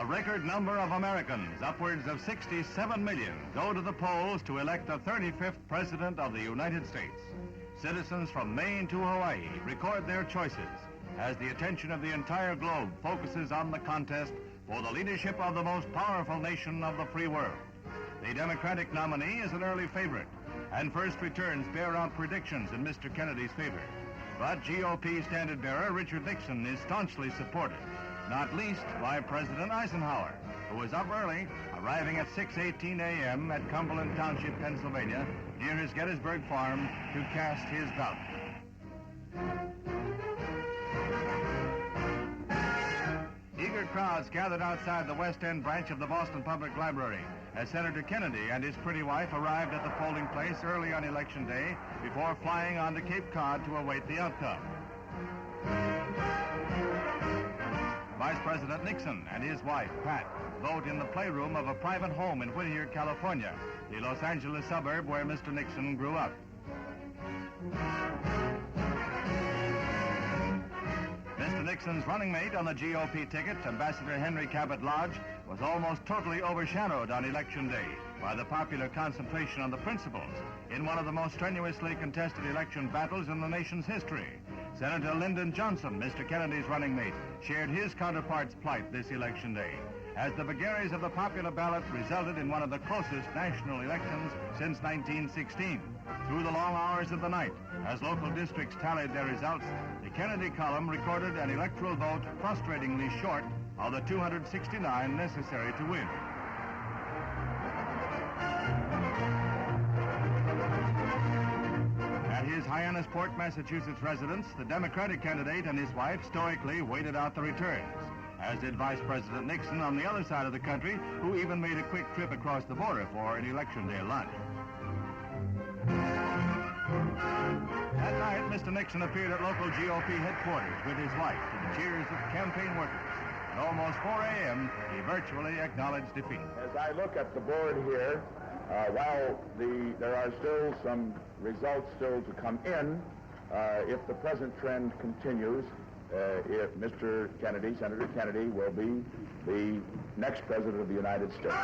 A record number of Americans, upwards of 67 million, go to the polls to elect the 35th President of the United States. Citizens from Maine to Hawaii record their choices as the attention of the entire globe focuses on the contest for the leadership of the most powerful nation of the free world. The Democratic nominee is an early favorite, and first returns bear out predictions in Mr. Kennedy's favor. But GOP standard-bearer Richard Nixon is staunchly supported, not least by President Eisenhower, who is up early, arriving at 6:18 a.m. at Cumberland Township, Pennsylvania, near his Gettysburg farm, to cast his ballot. Eager crowds gathered outside the West End branch of the Boston Public Library as Senator Kennedy and his pretty wife arrived at the polling place early on Election Day before flying on to Cape Cod to await the outcome. Vice President Nixon and his wife, Pat, vote in the playroom of a private home in Whittier, California, the Los Angeles suburb where Mr. Nixon grew up. Mr. Nixon's running mate on the GOP ticket, Ambassador Henry Cabot Lodge, was almost totally overshadowed on Election Day by the popular concentration on the principles in one of the most strenuously contested election battles in the nation's history. Senator Lyndon Johnson, Mr. Kennedy's running mate, shared his counterpart's plight this Election Day, as the vagaries of the popular ballot resulted in one of the closest national elections since 1916. Through the long hours of the night, as local districts tallied their results, the Kennedy column recorded an electoral vote frustratingly short of the 269 necessary to win. At his Hyannisport, Massachusetts residence, the Democratic candidate and his wife stoically waited out the returns, as did Vice President Nixon on the other side of the country, who even made a quick trip across the border for an Election Day lunch. That night, Mr. Nixon appeared at local GOP headquarters with his wife to the cheers of campaign workers. At almost 4 a.m., he virtually acknowledged defeat. As I look at the board here, while there are still some results still to come in, if the present trend continues, if Mr. Kennedy, Senator Kennedy, will be the next President of the United States.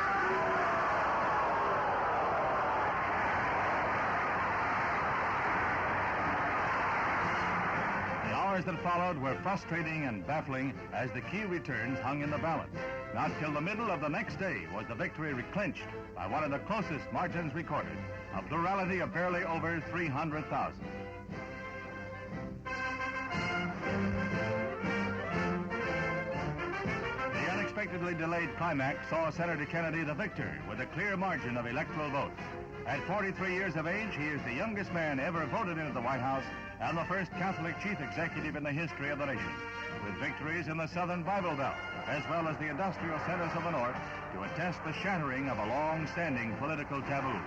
The hours that followed were frustrating and baffling as the key returns hung in the balance. Not till the middle of the next day was the victory clinched by one of the closest margins recorded, a plurality of barely over 300,000. The unexpectedly delayed climax saw Senator Kennedy the victor with a clear margin of electoral votes. At 43 years of age, he is the youngest man ever voted into the White House and the first Catholic chief executive in the history of the nation, with victories in the Southern Bible Belt, as well as the industrial centers of the North, to attest the shattering of a long-standing political taboo.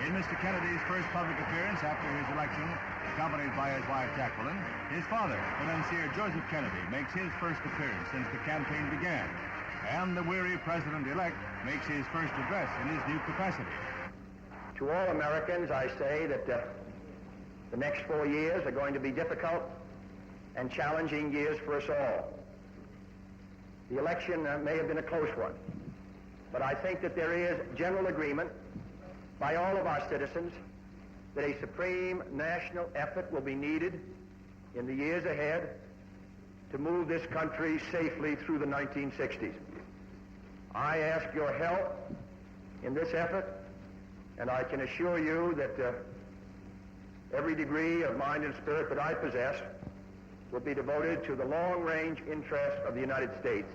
In Mr. Kennedy's first public appearance after his election, accompanied by his wife Jacqueline, his father, Financier Joseph Kennedy, makes his first appearance since the campaign began, and the weary president-elect makes his first address in his new capacity. To all Americans, I say that the next 4 years are going to be difficult and challenging years for us all. The election may have been a close one, but I think that there is general agreement by all of our citizens that a supreme national effort will be needed in the years ahead to move this country safely through the 1960s. I ask your help in this effort, and I can assure you that every degree of mind and spirit that I possess will be devoted to the long-range interest of the United States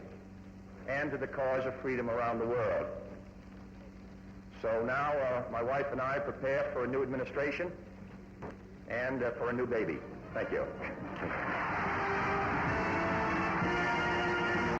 and to the cause of freedom around the world. So now my wife and I prepare for a new administration and for a new baby. Thank you.